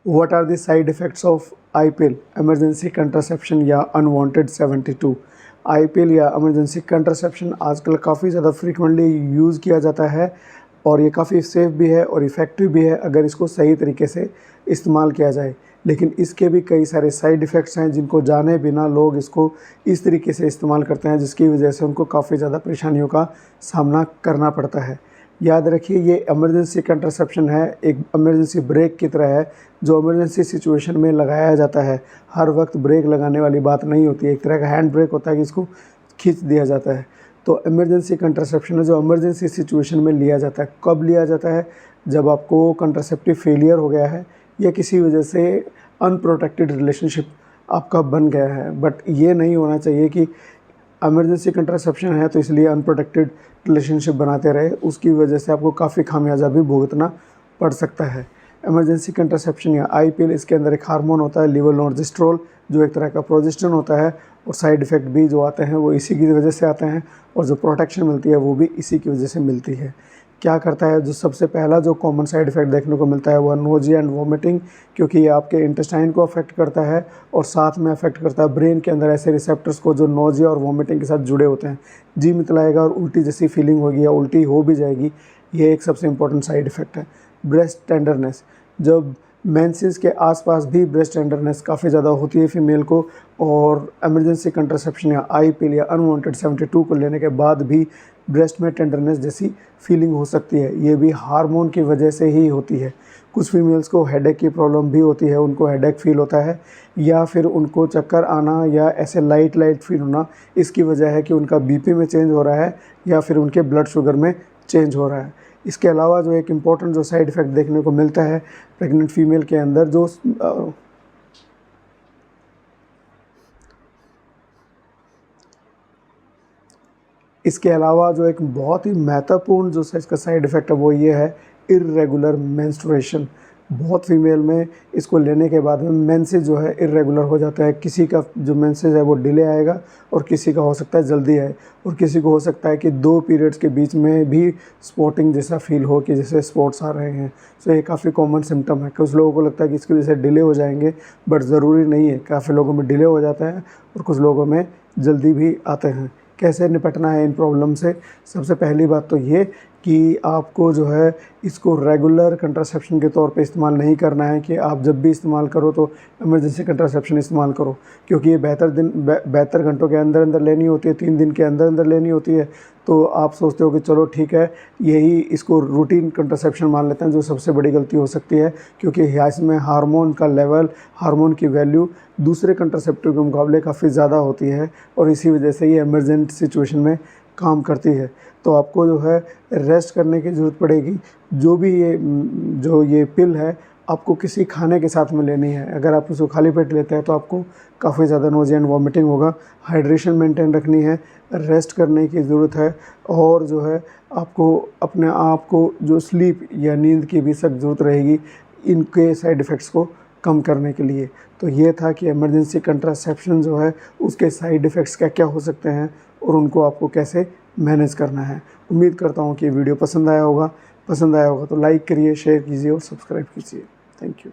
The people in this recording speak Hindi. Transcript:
What are the side effects of IPL emergency contraception या अनवांटेड 72। आईपीएल या इमरजेंसी कंट्रासेप्शन आजकल काफ़ी ज़्यादा फ्रीक्वेंटली यूज़ किया जाता है और ये काफ़ी सेफ़ भी है और इफ़ेक्टिव भी है अगर इसको सही तरीके से इस्तेमाल किया जाए। लेकिन इसके भी कई सारे साइड इफ़ेक्ट्स हैं जिनको जाने बिना लोग इसको इस तरीके से इस्तेमाल करते हैं जिसकी वजह से उनको काफ़ी ज़्यादा परेशानियों का सामना करना पड़ता है। याद रखिए, ये इमरजेंसी कंट्रासेप्शन है, एक इमरजेंसी ब्रेक की तरह है जो इमरजेंसी सिचुएशन में लगाया जाता है। हर वक्त ब्रेक लगाने वाली बात नहीं होती है, एक तरह का हैंड ब्रेक होता है कि इसको खींच दिया जाता है। तो इमरजेंसी कंट्रासेप्शन है जो इमरजेंसी सिचुएशन में लिया जाता है। कब लिया जाता है? जब आपको कंट्रासेप्टिव फेलियर हो गया है या किसी वजह से अनप्रोटेक्टेड रिलेशनशिप आपका बन गया है। बट ये नहीं होना चाहिए कि इमरजेंसी कंट्रासेप्शन है तो इसलिए अनप्रोटेक्टेड रिलेशनशिप बनाते रहे, उसकी वजह से आपको काफ़ी खामियाजा भी भुगतना पड़ सकता है। इमरजेंसी कंट्रासेप्शन या आईपीएल, इसके अंदर एक हार्मोन होता है लेवोनोर्जेस्ट्रोल जो एक तरह का प्रोजेस्टेरोन होता है और साइड इफ़ेक्ट भी जो आते हैं वो इसी की वजह से आते हैं और जो प्रोटेक्शन मिलती है वो भी इसी की वजह से मिलती है। क्या करता है? जो सबसे पहला जो कॉमन साइड इफ़ेक्ट देखने को मिलता है वो नोजिया एंड वोमिटिंग, क्योंकि ये आपके इंटेस्टाइन को अफेक्ट करता है और साथ में अफेक्ट करता है ब्रेन के अंदर ऐसे रिसेप्टर्स को जो नोजिया और वोमिटिंग के साथ जुड़े होते हैं। जी मितलाएगा और उल्टी जैसी फीलिंग होगी या उल्टी हो भी जाएगी, ये एक सबसे इंपॉर्टेंट साइड इफ़ेक्ट है। ब्रेस्ट टेंडरनेस, जब मेंसेस के आसपास भी ब्रेस्ट टेंडरनेस काफ़ी ज़्यादा होती है फीमेल को, और इमरजेंसी कंट्रासेप्शन या आईपीएल या अनवांटेड 72 को लेने के बाद भी ब्रेस्ट में टेंडरनेस जैसी फीलिंग हो सकती है। ये भी हार्मोन की वजह से ही होती है। कुछ फीमेल्स को हेडेक की प्रॉब्लम भी होती है, उनको हेडेक फील होता है या फिर उनको चक्कर आना या ऐसे लाइट फील होना, इसकी वजह है कि उनका बीपी में चेंज हो रहा है या फिर उनके ब्लड शुगर में चेंज हो रहा है। इसके अलावा जो एक इम्पॉर्टेंट जो साइड इफ़ेक्ट देखने को मिलता है प्रेग्नेंट फीमेल के अंदर, जो इसके अलावा जो एक बहुत ही महत्वपूर्ण जो इसका साइड इफ़ेक्ट है वो ये है इर्रेगुलर मेंस्ट्रुएशन। बहुत फीमेल में इसको लेने के बाद में मेंसेस जो है इर्रेगुलर हो जाता है। किसी का जो मेंसेस है वो डिले आएगा और किसी का हो सकता है जल्दी आए, और किसी को हो सकता है कि 2 पीरियड्स के बीच में भी स्पॉटिंग जैसा फील हो कि जैसे स्पॉट्स आ रहे हैं। सो ये काफ़ी कॉमन सिम्टम है। कुछ लोगों को लगता है कि इसकी वजह से डिले हो जाएंगे, बट ज़रूरी नहीं है। काफ़ी लोगों में डिले हो जाता है और कुछ लोगों में जल्दी भी आते हैं। कैसे निपटना है इन प्रॉब्लम से? सबसे पहली बात तो ये कि आपको जो है इसको रेगुलर कंट्रासेप्शन के तौर पे इस्तेमाल नहीं करना है कि आप जब भी इस्तेमाल करो तो इमरजेंसी कंट्रासेप्शन इस्तेमाल करो, क्योंकि ये बेहतर घंटों के अंदर अंदर लेनी होती है, 3 दिन के अंदर अंदर लेनी होती है। तो आप सोचते हो कि चलो ठीक है, यही इसको रूटीन कंट्रासेप्शन मान लेते हैं, जो सबसे बड़ी गलती हो सकती है, क्योंकि इसमें हार्मोन का लेवल, हार्मोन की वैल्यू दूसरे कंट्रासेप्टिव के मुकाबले काफ़ी ज़्यादा होती है और इसी वजह से ये इमरजेंट सिचुएशन में काम करती है। तो आपको जो है रेस्ट करने की ज़रूरत पड़ेगी। जो ये पिल है आपको किसी खाने के साथ में लेनी है। अगर आप उसको खाली पेट लेते हैं तो आपको काफ़ी ज़्यादा नोज़िया एंड वॉमिटिंग होगा। हाइड्रेशन मेंटेन रखनी है, रेस्ट करने की ज़रूरत है, और जो है आपको अपने आप को जो स्लीप या नींद की भी सख्त ज़रूरत रहेगी इनके साइड इफ़ेक्ट्स को कम करने के लिए। तो ये था कि इमरजेंसी कंट्रासेप्शन जो है उसके साइड इफ़ेक्ट्स क्या क्या हो सकते हैं और उनको आपको कैसे मैनेज करना है। उम्मीद करता हूँ कि वीडियो पसंद आया होगा तो लाइक करिए, शेयर कीजिए और सब्सक्राइब कीजिए। Thank you.